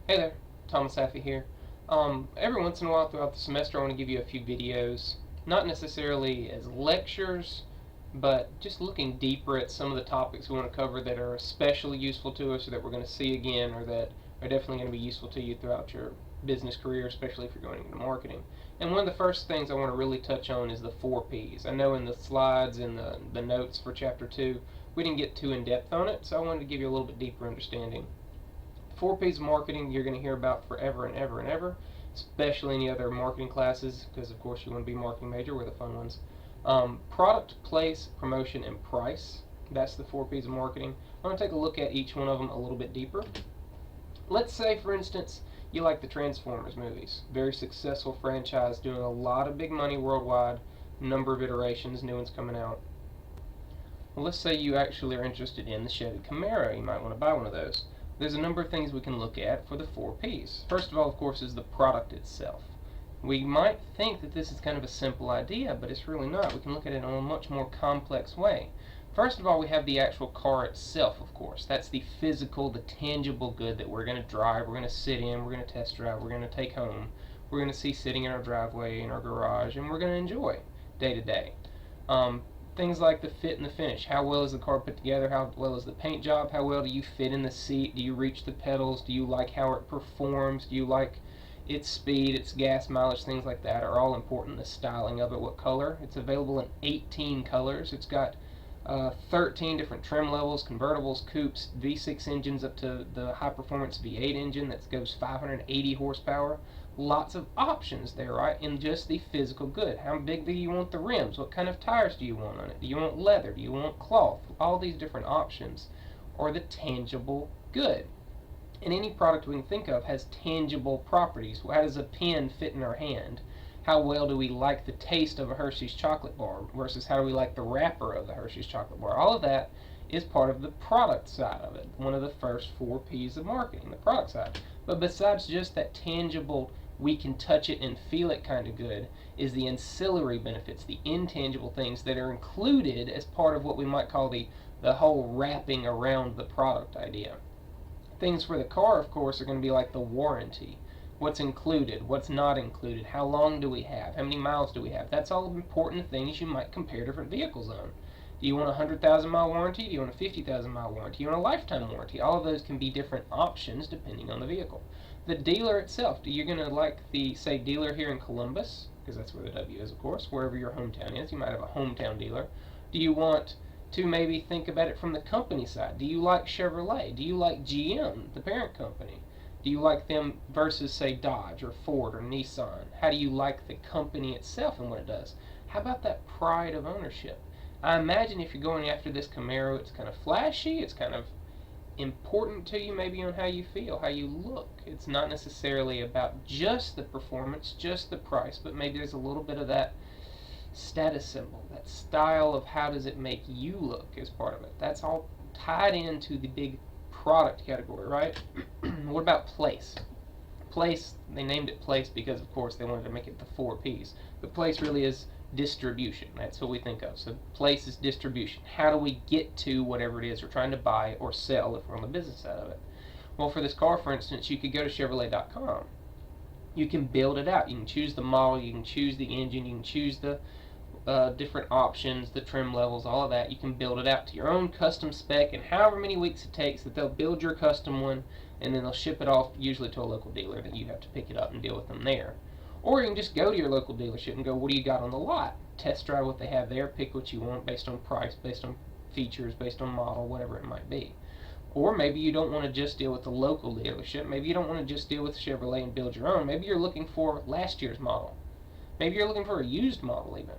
Hey there, Thomas Saffy here. Every once in a while throughout the semester, I want to give you a few videos, not necessarily as lectures, but just looking deeper at some of the topics we want to cover that are especially useful to us, or that we're going to see again, or that are definitely going to be useful to you throughout your business career, especially if you're going into marketing. And one of the first things I want to really touch on is the 4Ps. I know in the slides and the notes for Chapter 2, we didn't get too in depth on it, so I wanted to give you a little bit deeper understanding. 4Ps of marketing you're going to hear about forever and ever and ever, especially in the other marketing classes, because of course you want to be a marketing major. We're the fun ones. Product, place, promotion, and price. That's the 4Ps of marketing. I'm going to take a look at each one of them a little bit deeper. Let's say, for instance, you like the Transformers movies. Very successful franchise, doing a lot of big money worldwide, number of iterations, new ones coming out. Well, let's say you actually are interested in the Chevy Camaro. You might want to buy one of those. There's a number of things we can look at for the 4Ps. First of all, of course, is the product itself. We might think that this is kind of a simple idea, but it's really not. We can look at it in a much more complex way. First of all, we have the actual car itself, of course. That's the physical, the tangible good that we're going to drive, we're going to sit in, we're going to test drive, we're going to take home, we're going to see sitting in our driveway, in our garage, and we're going to enjoy day to day. Things like the fit and the finish. How well is the car put together? How well is the paint job? How well do you fit in the seat? Do you reach the pedals? Do you like how it performs? Do you like its speed, its gas mileage? Things like that are all important. The styling of it, what color. It's available in 18 colors. It's got 13 different trim levels, convertibles, coupes, V6 engines up to the high performance V8 engine that goes 580 horsepower. Lots of options there, right? In just the physical good. How big do you want the rims? What kind of tires do you want on it? Do you want leather? Do you want cloth? All these different options are the tangible good. And any product we can think of has tangible properties. How does a pen fit in our hand? How well do we like the taste of a Hershey's chocolate bar versus how do we like the wrapper of the Hershey's chocolate bar? All of that is part of the product side of it. One of the first 4Ps of marketing, the product side. But besides just that tangible, we can touch it and feel it kind of good, is the ancillary benefits, the intangible things that are included as part of what we might call the whole wrapping around the product idea. Things for the car, of course, are going to be like the warranty. What's included, what's not included, how long do we have, how many miles do we have. That's all important things you might compare different vehicles on. Do you want a 100,000 mile warranty? Do you want a 50,000 mile warranty? Do you want a lifetime warranty? All of those can be different options depending on the vehicle. The dealer itself, you're going to like the, say, dealer here in Columbus, because that's where the W is, of course, wherever your hometown is. You might have a hometown dealer. Do you want to maybe think about it from the company side? Do you like Chevrolet? Do you like GM, the parent company? Do you like them versus, say, Dodge or Ford or Nissan? How do you like the company itself and what it does? How about that pride of ownership? I imagine if you're going after this Camaro, it's kind of flashy, it's kind of important to you maybe on how you feel, how you look. It's not necessarily about just the performance, just the price, but maybe there's a little bit of that status symbol, that style of how does it make you look as part of it. That's all tied into the big product category, right? What about place? Place, they named it place because, of course, they wanted to make it the 4Ps. But place really is distribution. That's what we think of. So place is distribution. How do we get to whatever it is we're trying to buy or sell if we're on the business side of it? Well, for this car, for instance, you could go to Chevrolet.com. You can build it out. You can choose the model, you can choose the engine, you can choose the different options, the trim levels, all of that. You can build it out to your own custom spec in however many weeks it takes that they'll build your custom one, and then they'll ship it off usually to a local dealer that you have to pick it up and deal with them there. Or you can just go to your local dealership and go, what do you got on the lot? Test drive what they have there, pick what you want based on price, based on features, based on model, whatever it might be. Or maybe you don't want to just deal with the local dealership. Maybe you don't want to just deal with Chevrolet and build your own. Maybe you're looking for last year's model. Maybe you're looking for a used model even.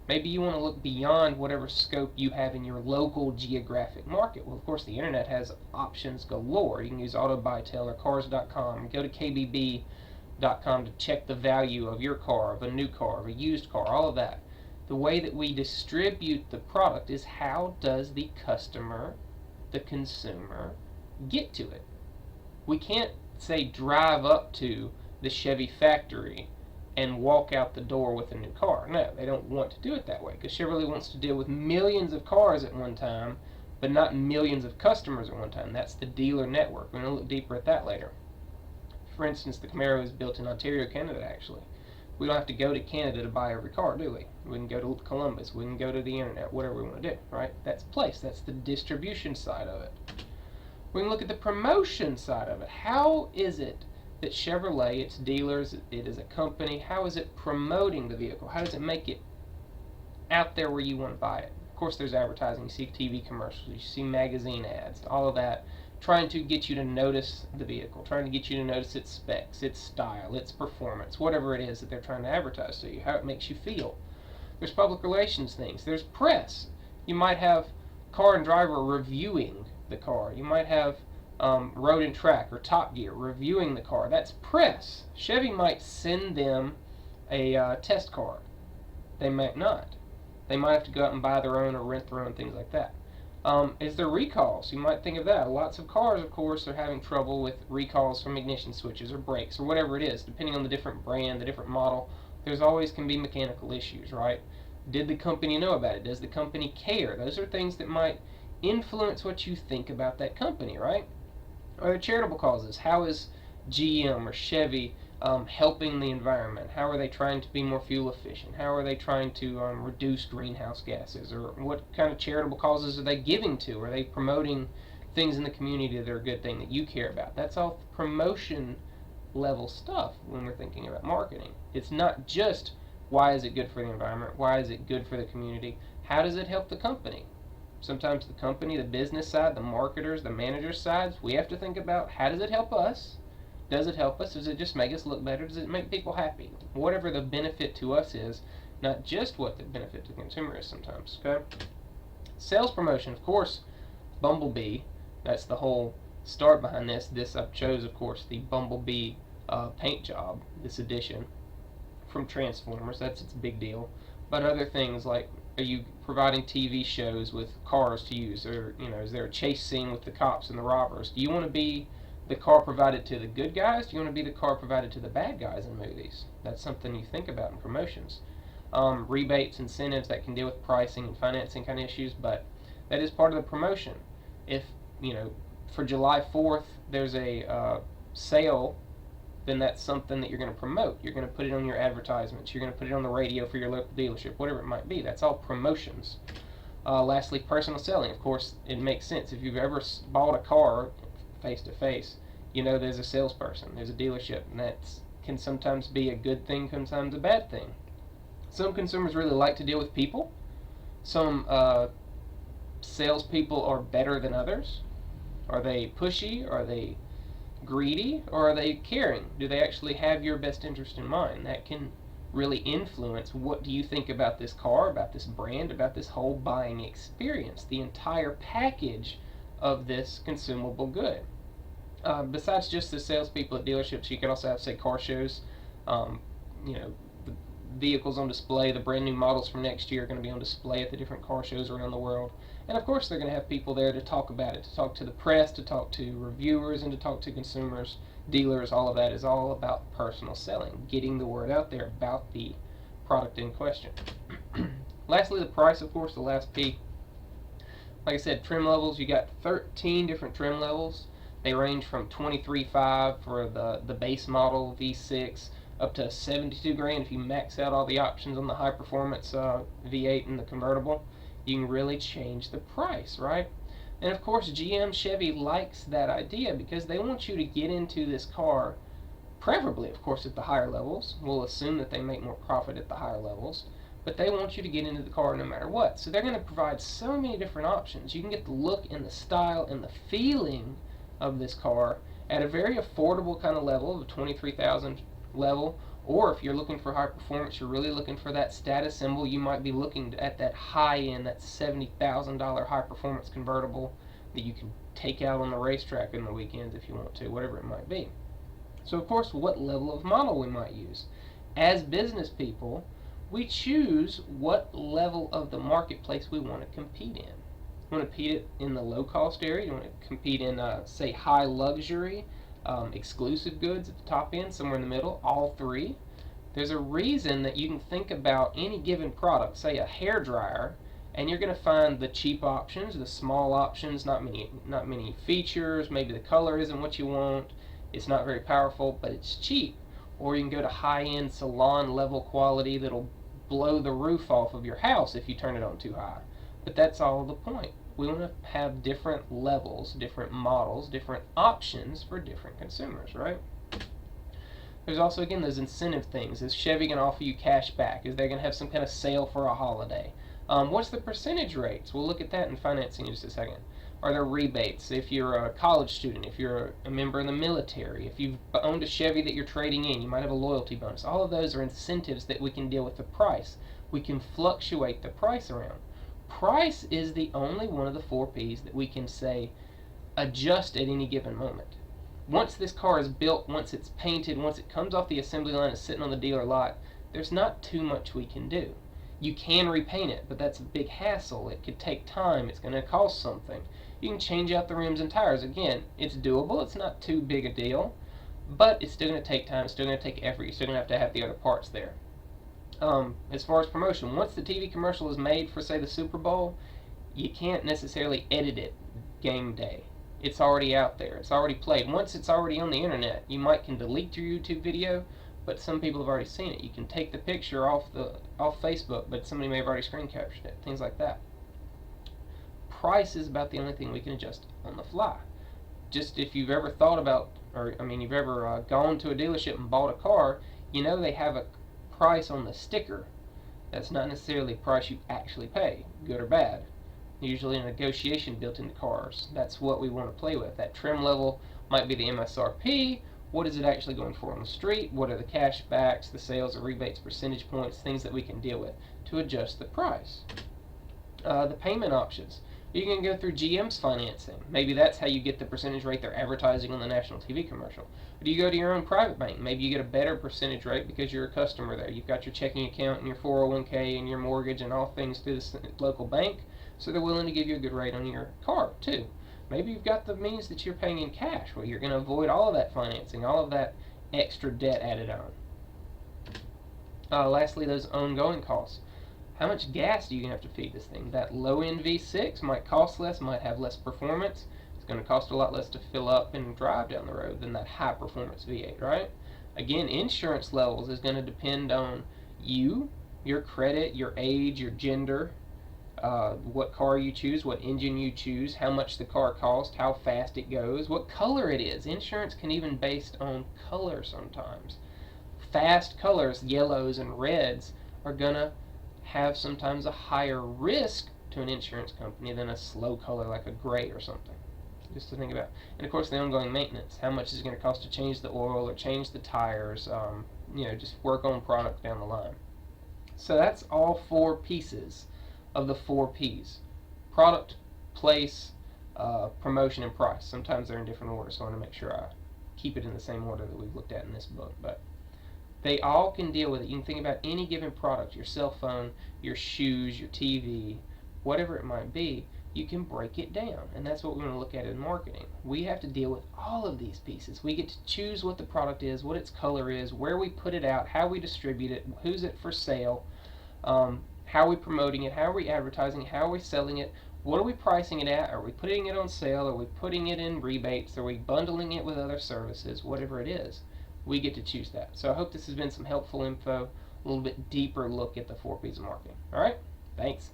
Maybe you want to look beyond whatever scope you have in your local geographic market. Well, of course, the internet has options galore. You can use AutoBuyTel or Cars.com. Go to KBB.com to check the value of your car, of a new car, of a used car, all of that. The way that we distribute the product is how does the customer, the consumer, get to it? We can't, say, drive up to the Chevy factory and walk out the door with a new car. No, they don't want to do it that way because Chevrolet wants to deal with millions of cars at one time, but not millions of customers at one time. That's the dealer network. We're going to look deeper at that later. For instance, the Camaro is built in Ontario, Canada, actually. We don't have to go to Canada to buy every car, do we? We can go to Columbus, we can go to the internet, whatever we want to do, right? That's place, that's the distribution side of it. We can look at the promotion side of it. How is it that Chevrolet, its dealers, it is a company, how is it promoting the vehicle? How does it make it out there where you want to buy it? Of course, there's advertising. You see TV commercials, you see magazine ads, all of that, trying to get you to notice the vehicle, trying to get you to notice its specs, its style, its performance, whatever it is that they're trying to advertise to you, how it makes you feel. There's public relations things. There's press. You might have Car and Driver reviewing the car. You might have Road and Track or Top Gear reviewing the car. That's press. Chevy might send them a test car. They might not. They might have to go out and buy their own or rent their own, things like that. Is there recalls? You might think of that. Lots of cars, of course, are having trouble with recalls from ignition switches or brakes or whatever it is, depending on the different brand, the different model. There's always can be mechanical issues, right? Did the company know about it? Does the company care? Those are things that might influence what you think about that company, right? Are there charitable causes? How is GM or Chevy helping the environment? How are they trying to be more fuel efficient? How are they trying to reduce greenhouse gases? Or what kind of charitable causes are they giving to? Are they promoting things in the community that are a good thing that you care about? That's all promotion level stuff when we're thinking about marketing. It's not just why is it good for the environment? Why is it good for the community? How does it help the company? Sometimes the company, the business side, the marketers, the managers sides, we have to think about how does it help us? Does it help us? Does it just make us look better? Does it make people happy? Whatever the benefit to us is, not just what the benefit to the consumer is sometimes, okay? Sales promotion, of course, Bumblebee, that's the whole start behind this. This I chose, of course, the Bumblebee paint job, this edition from Transformers. That's its big deal. But other things like, are you providing TV shows with cars to use? Or, is there a chase scene with the cops and the robbers? Do you want to be the car provided to the good guys? Do you want to be the car provided to the bad guys in movies? That's something you think about in promotions. Rebates, incentives that can deal with pricing and financing kind of issues, but that is part of the promotion. If, for July 4th there's a sale, then that's something that you're going to promote. You're going to put it on your advertisements. You're going to put it on the radio for your local dealership, whatever it might be. That's all promotions. Lastly, personal selling. Of course, it makes sense. If you've ever bought a car face to face, there's a salesperson, there's a dealership, and that can sometimes be a good thing, sometimes a bad thing. Some consumers really like to deal with people. Some salespeople are better than others. Are they pushy? Are they greedy? Or are they caring? Do they actually have your best interest in mind? That can really influence what do you think about this car, about this brand, about this whole buying experience, the entire package of this consumable good. Besides just the salespeople at dealerships, you could also have, say, car shows. The vehicles on display, the brand new models for next year are going to be on display at the different car shows around the world. And of course they're going to have people there to talk about it, to talk to the press, to talk to reviewers, and to talk to consumers, dealers. All of that is all about personal selling, getting the word out there about the product in question. Lastly, the price, of course, the last P. Like I said, trim levels, you got 13 different trim levels. They range from $23,500 for the base model V6 up to $72,000 if you max out all the options on the high performance V8 and the convertible. You can really change the price, right? And of course, GM Chevy likes that idea because they want you to get into this car, preferably, of course, at the higher levels. We'll assume that they make more profit at the higher levels, but they want you to get into the car no matter what. So they're going to provide so many different options. You can get the look and the style and the feeling of this car at a very affordable kind of level, the $23,000 level. Or if you're looking for high performance, you're really looking for that status symbol, you might be looking at that high end, that $70,000 high performance convertible that you can take out on the racetrack in the weekends if you want to, whatever it might be. So of course, what level of model we might use. As business people, we choose what level of the marketplace we want to compete in. You want to compete in the low cost area, you want to compete in, say, high luxury, exclusive goods at the top end, somewhere in the middle, all three. There's a reason that you can think about any given product, say a hair dryer, and you're going to find the cheap options, the small options, not many features, maybe the color isn't what you want, It's not very powerful, but it's cheap. Or you can go to high-end salon level quality that'll blow the roof off of your house if you turn it on too high. But that's all the point. We want to have different levels, different models, different options for different consumers, right? There's also, again, those incentive things. Is Chevy going to offer you cash back? Is they going to have some kind of sale for a holiday? What's the percentage rates? We'll look at that in financing in just a second. Are there rebates if you're a college student, if you're a member in the military, if you've owned a Chevy that you're trading in, you might have a loyalty bonus. All of those are incentives that we can deal with the price. We can fluctuate the price around. Price is the only one of the 4 P's that we can say adjust at any given moment. Once this car is built, once it's painted, once it comes off the assembly line and is sitting on the dealer lot, there's not too much we can do. You can repaint it, but that's a big hassle. It could take time. It's going to cost something. You can change out the rims and tires. Again, it's doable. It's not too big a deal, but it's still going to take time. It's still going to take effort. You're still going to have the other parts there. As far as promotion, once the TV commercial is made for, say, the Super Bowl, you can't necessarily edit it game day. It's already out there. It's already played. Once it's already on the internet, you might can delete your YouTube video, but some people have already seen it. You can take the picture off Facebook, but somebody may have already screen captured it. Things like that. Price is about the only thing we can adjust on the fly. Just if you've ever thought about, you've ever gone to a dealership and bought a car, you know they have a price on the sticker. That's not necessarily the price you actually pay, good or bad. Usually a negotiation built into cars. That's what we want to play with. That trim level might be the MSRP. What is it actually going for on the street? What are the cash backs, the sales or rebates, percentage points, things that we can deal with to adjust the price. The payment options. You can go through GM's financing. Maybe that's how you get the percentage rate they're advertising on the national TV commercial. Or do you go to your own private bank? Maybe you get a better percentage rate because you're a customer there. You've got your checking account and your 401k and your mortgage and all things through this local bank, so they're willing to give you a good rate on your car too. Maybe you've got the means that you're paying in cash. Well, you're going to avoid all of that financing, all of that extra debt added on. Lastly, those ongoing costs. How much gas do you have to feed this thing? That low-end V6 might cost less, might have less performance. It's going to cost a lot less to fill up and drive down the road than that high-performance V8, right? Again, insurance levels is going to depend on you, your credit, your age, your gender, what car you choose, what engine you choose, how much the car costs, how fast it goes, what color it is. Insurance can even be based on color sometimes. Fast colors, yellows and reds, are going to have sometimes a higher risk to an insurance company than a slow color like a gray or something. Just to think about. And of course the ongoing maintenance. How much is it going to cost to change the oil or change the tires, just work on product down the line. So that's all 4 pieces of the 4 P's. Product, place, promotion, and price. Sometimes they're in different order, so I want to make sure I keep it in the same order that we've looked at in this book. But they all can deal with it. You can think about any given product, your cell phone, your shoes, your TV, whatever it might be, you can break it down. And that's what we want to look at in marketing. We have to deal with all of these pieces. We get to choose what the product is, what its color is, where we put it out, how we distribute it, who's it for sale, how are we promoting it, how are we advertising it, how are we selling it, what are we pricing it at, are we putting it on sale, are we putting it in rebates, are we bundling it with other services, whatever it is. We get to choose that. So I hope this has been some helpful info, a little bit deeper look at the 4 P's of marketing. All right? Thanks.